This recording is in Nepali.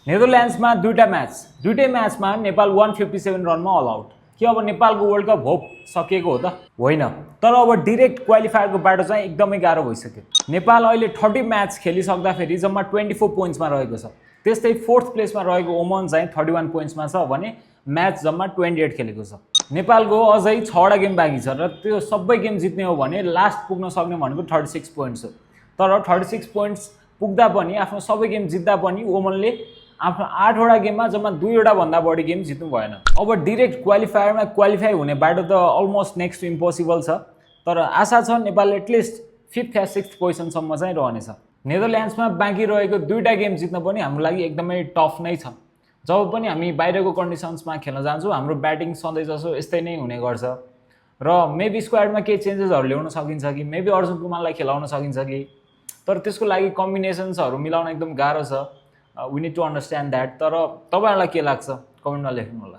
नेदरल्यान्ड्समा दुईटै म्याचमा नेपाल 157 रनमा अल आउट। के अब नेपालको वर्ल्ड कप होप सकिएको हो त? होइन। तर अब डिरेक्ट क्वालिफायरको बाटो चाहिँ एकदमै गाह्रो भइसक्यो। नेपाल अहिले 30 म्याच खेलिसक्दाखेरि जम्मा 24 पोइन्ट्समा रहेको छ। त्यस्तै 4th प्लेसमा रहेको ओमन चाहिँ 31 पोइन्ट्समा छ भने म्याच जम्मा 28 खेलेको छ। नेपालको अझै 6वटा गेम बाँकी छ र त्यो सबै गेम जित्ने हो भने लास्ट पुग्न सक्ने भनेको 36 पोइन्ट्स हो। तर 36 पोइन्ट्स पुग्दा पनि आफ्नो सबै गेम जित्दा पनि ओमनले आफ्नो 8वटा गेममा जम्मा 2वटा भन्दा बढी गेम जित्नु भएन। अब डिरेक्ट क्वालिफायरमा क्वालिफाई हुने बाटो त अलमोस्ट नेक्स्ट टु इम्पोसिबल छ। तर आशा छ नेपाल एटलिस्ट 5th या 6th पोजिसनसम्म चाहिँ रहनेछ। नेदरल्यान्ड्समा बाँकी रहेको 2वटा गेम जित्न पनि हाम्रो लागि एकदमै टफ नै छ। जब पनि हामी बाहिरको कन्डिसन्समा खेल्न जान्छौँ हाम्रो ब्याटिङ सधैँ जसो यस्तै नै हुने गर्छ र मेबी स्क्वाडमा केही चेन्जेसहरू ल्याउन सकिन्छ कि मेबी अर्जुन कुमारलाई खेलाउन सकिन्छ कि, तर त्यसको लागि कम्बिनेसन्सहरू मिलाउन एकदम गाह्रो छ। We need to understand that. तर तपाईँहरूलाई के लाग्छ कमेन्टमा लेख्नु होला।